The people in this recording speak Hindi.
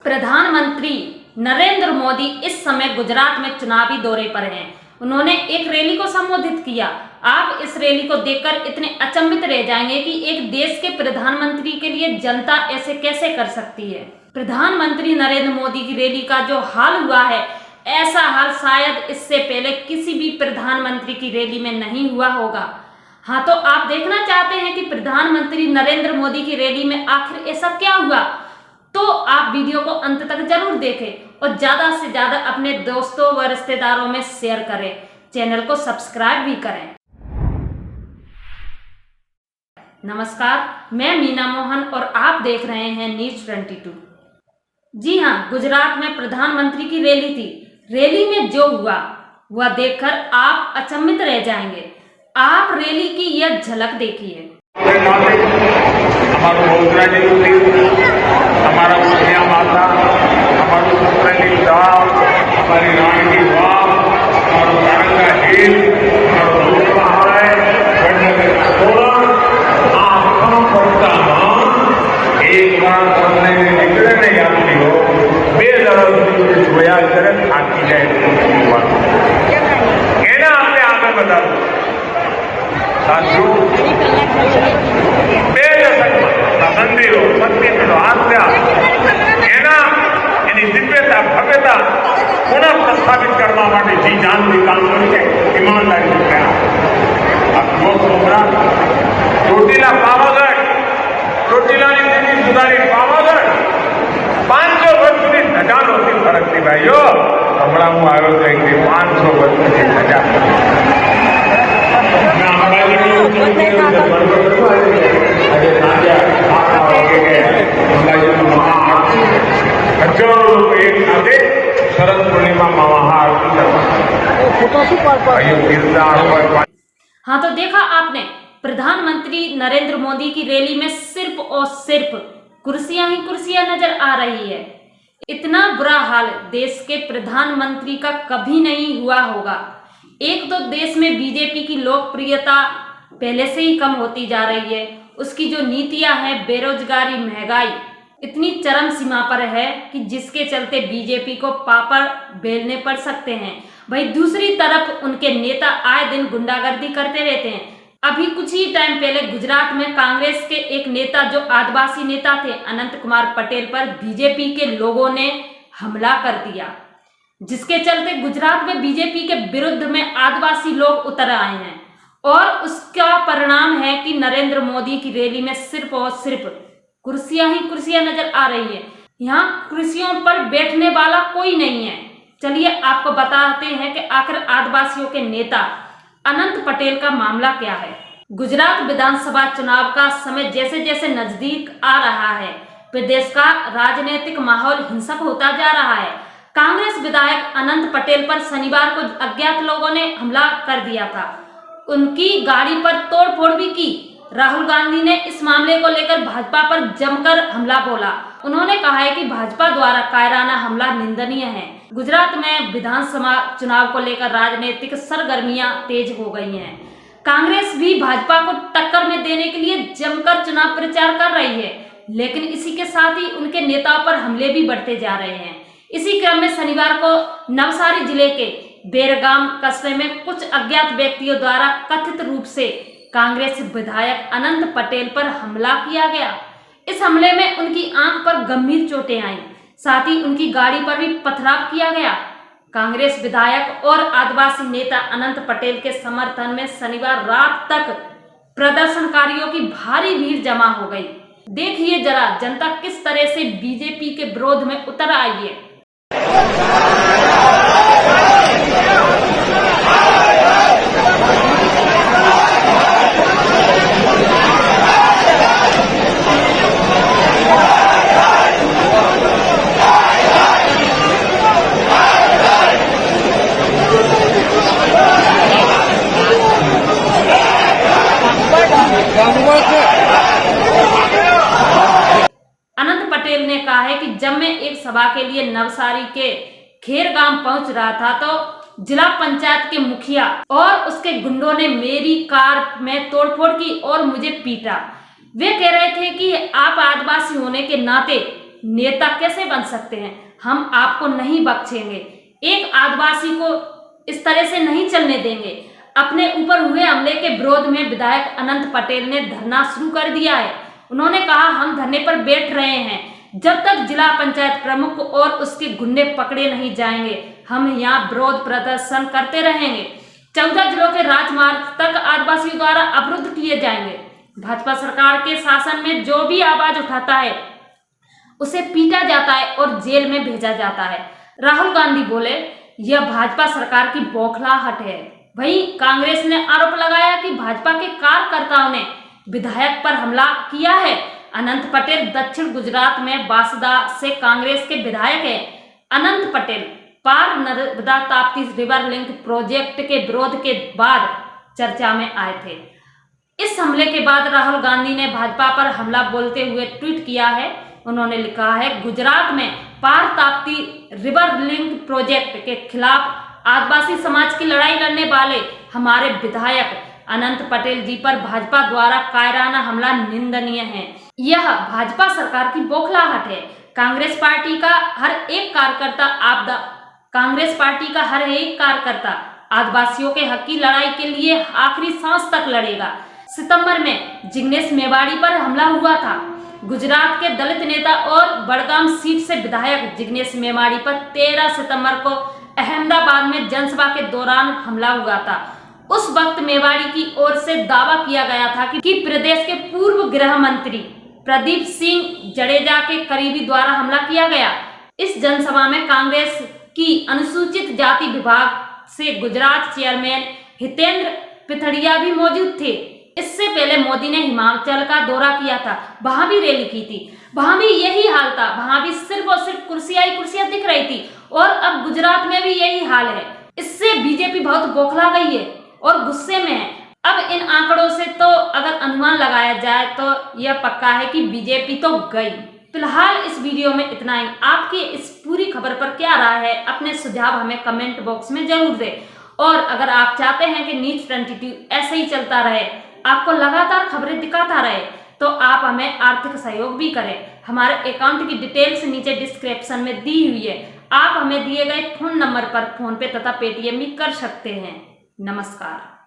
प्रधानमंत्री नरेंद्र मोदी इस समय गुजरात में चुनावी दौरे पर हैं। उन्होंने एक रैली को संबोधित किया। आप इस रैली को देखकर इतने अचंभित रह जाएंगे कि एक देश के प्रधानमंत्री के लिए जनता ऐसे कैसे कर सकती है। प्रधानमंत्री नरेंद्र मोदी की रैली का जो हाल हुआ है, ऐसा हाल शायद इससे पहले किसी भी प्रधानमंत्री की रैली में नहीं हुआ होगा। हाँ, तो आप देखना चाहते हैं कि प्रधानमंत्री नरेंद्र मोदी की रैली में आखिर ऐसा क्या हुआ, तो आप वीडियो को अंत तक जरूर देखें और ज्यादा से ज्यादा अपने दोस्तों व रिश्तेदारों में शेयर करें। चैनल को सब्सक्राइब भी करें। नमस्कार, मैं मीना मोहन और आप देख रहे हैं न्यूज 22। जी हाँ, गुजरात में प्रधानमंत्री की रैली थी। रैली में जो हुआ वह देखकर आप अचंभित रह जाएंगे। आप रैली की यह झलक देखिए। हमारा उड़िया माता, हमारी सतरंगी साहब, हमारी रानी की वाव, हमारा नारंगा हिल, हमारा दूध पहाड़, गंडक का तोरण, आँखों पड़ता मान, एक बार पढ़ने में निकले नहीं जाती हो, बेदर्द जोया करे खाती जाए। कहना आपने आगे बता दो साथियों, મંદિરો સત્યનો આસ્થા એના એની દિવ્યતા ભવ્યતા પુનઃ પ્રસ્થાપિત કરવા માટે જી જાનથી કામ કર્યું છે, ઈમાનદારી થયા। આ જો છોકરા ચોટીલા પાવાગઢ, ચોટીલાની સ્થિતિ સુધારી પાવાગઢ 500 વર્ષ સુધી ધજા નહોતી ફરકતી ભાઈઓ। હમણાં હું આવ્યો તો એક 500 વર્ષ સુધી ધજા शरद पूर्णिमा महाआरती। हाँ, तो देखा आपने, प्रधानमंत्री नरेंद्र मोदी की रैली में सिर्फ और सिर्फ कुर्सियां ही कुर्सियां नजर आ रही है। इतना बुरा हाल देश के प्रधानमंत्री का कभी नहीं हुआ होगा। एक तो देश में बीजेपी की लोकप्रियता पहले से ही कम होती जा रही है। उसकी जो नीतियां हैं, बेरोजगारी, महंगाई इतनी चरम सीमा पर है कि जिसके चलते बीजेपी को पापड़ बेलने पड़ सकते हैं। वहीं दूसरी तरफ उनके नेता आए दिन गुंडागर्दी करते रहते हैं। अभी कुछ ही टाइम पहले गुजरात में कांग्रेस के एक नेता, जो आदिवासी नेता थे, अनंत कुमार पटेल पर बीजेपी के लोगों ने हमला कर दिया, जिसके चलते गुजरात में बीजेपी के विरुद्ध में आदिवासी लोग उतर आए हैं। और उसका परिणाम है कि नरेंद्र मोदी की रैली में सिर्फ और सिर्फ कुर्सियां ही कुर्सियां नजर आ रही है। यहाँ कुर्सियों पर बैठने वाला कोई नहीं है। चलिए आपको बताते हैं कि आखिर आदिवासियों के नेता अनंत पटेल का मामला क्या है। गुजरात विधानसभा चुनाव का समय जैसे जैसे नजदीक आ रहा है, प्रदेश का राजनीतिक माहौल हिंसक होता जा रहा है। कांग्रेस विधायक अनंत पटेल पर शनिवार को अज्ञात लोगों ने हमला कर दिया था। उनकी गाड़ी पर तोड़फोड़ भी की। राहुल गांधी ने इस मामले को लेकर भाजपा पर जमकर हमला बोला। उन्होंने कहा है कि भाजपा द्वारा कायराना हमला निंदनीय है। गुजरात में विधानसभा चुनाव को लेकर राजनीतिक सरगर्मियां तेज हो गई हैं। कांग्रेस भी भाजपा को टक्कर में देने के लिए जमकर चुनाव प्रचार कर रही है, लेकिन इसी के साथ ही उनके नेताओं पर हमले भी बढ़ते जा रहे हैं। इसी क्रम में शनिवार को नवसारी जिले के बेरगाम कस्बे में कुछ अज्ञात व्यक्तियों द्वारा कथित रूप से कांग्रेस विधायक अनंत पटेल पर हमला किया गया। इस हमले में उनकी आंख पर गंभीर चोटें आईं, साथ ही उनकी गाड़ी पर भी पथराव किया गया। कांग्रेस विधायक और आदिवासी नेता अनंत पटेल के समर्थन में शनिवार रात तक प्रदर्शनकारियों की भारी भीड़ जमा हो गई। देखिए जरा जनता किस तरह से बीजेपी के विरोध में उतर आई है। अनंत पटेल ने कहा है कि जब मैं एक सभा के लिए नवसारी के खेरगाम पहुंच रहा था तो जिला पंचायत के मुखिया और उसके गुंडों ने मेरी कार में तोड़फोड़ की और मुझे पीटा। वे कह रहे थे कि आप आदिवासी होने के नाते नेता कैसे बन सकते हैं। हम आपको नहीं बख्शेंगे, एक आदिवासी को इस तरह से नहीं चलने देंगे। अपने ऊपर हुए हमले के विरोध में विधायक अनंत पटेल ने धरना शुरू कर दिया है। उन्होंने कहा, हम धरने पर बैठ रहे हैं जब तक जिला पंचायत प्रमुख और उसके गुंडे पकड़े नहीं जाएंगे। हम यहाँ विरोध प्रदर्शन करते रहेंगे। 14 जिलों के राजमार्ग तक आदिवासियों द्वारा अवरुद्ध किए जाएंगे। भाजपा सरकार के शासन में जो भी आवाज उठाता है उसे पीटा जाता है और जेल में भेजा जाता है। राहुल गांधी बोले, यह भाजपा सरकार की बौखलाहट है। वहीं कांग्रेस ने आरोप लगाया कि भाजपा के कार्यकर्ताओं ने विधायक पर हमला किया है। अनंत पटेल दक्षिण गुजरात में बांसदा से कांग्रेस के विधायक हैं। Anant Patel Par Narmada Tapti river link project के विरोध के बाद चर्चा में आए थे। इस हमले के बाद राहुल गांधी ने भाजपा पर हमला बोलते हुए ट्वीट किया है। उन्होंने लिखा है, गुजरात में पार ताप्ती रिवर लिंक प्रोजेक्ट के खिलाफ आदिवासी समाज की लड़ाई लड़ने वाले हमारे विधायक अनंत पटेल जी पर भाजपा द्वारा कायराना हमला निंदनीय है। यह भाजपा सरकार की बौखलाहट है। कांग्रेस पार्टी का हर एक कार्यकर्ता आदिवासियों के हक की लड़ाई के लिए आखिरी सांस तक लड़ेगा। सितंबर में जिग्नेश मेवाड़ी पर हमला हुआ था। गुजरात के दलित नेता और बड़गाम सीट से विधायक जिग्नेश मेवाड़ी पर 13 सितंबर को अहमदाबाद में जनसभा के दौरान हमला हुआ था। उस वक्त मेवाड़ी की ओर से दावा किया गया था कि प्रदेश के पूर्व गृह मंत्री प्रदीप सिंह जडेजा के करीबी द्वारा हमला किया गया। इस जनसभा में कांग्रेस की अनुसूचित जाति विभाग से गुजरात चेयरमैन हितेंद्र पिथड़िया भी मौजूद थे। इससे पहले मोदी ने हिमाचल का दौरा किया था, वहां भी रैली की थी। वहां भी यही हाल था, वहां भी सिर्फ और सिर्फ कुर्सियां दिख रही थी। और अब गुजरात में भी यही हाल है। इससे बीजेपी बहुत बौखला गई है और गुस्से में है। अब इन आंकड़ों से तो अगर अनुमान लगाया जाए तो यह पक्का है कि बीजेपी तो गई। फिलहाल इस वीडियो में इतना ही। आपकी इस पूरी खबर पर क्या राय है, अपने सुझाव हमें कमेंट बॉक्स में जरूर दें। और अगर आप चाहते हैं कि न्यूज 22 ऐसे ही चलता रहे, आपको लगातार खबरें दिखाता रहे, तो आप हमें आर्थिक सहयोग भी करें। हमारे अकाउंट की डिटेल्स नीचे डिस्क्रिप्शन में दी हुई है। आप हमें दिए गए फोन नंबर पर फोन पे तथा पेटीएम भी कर सकते हैं। नमस्कार।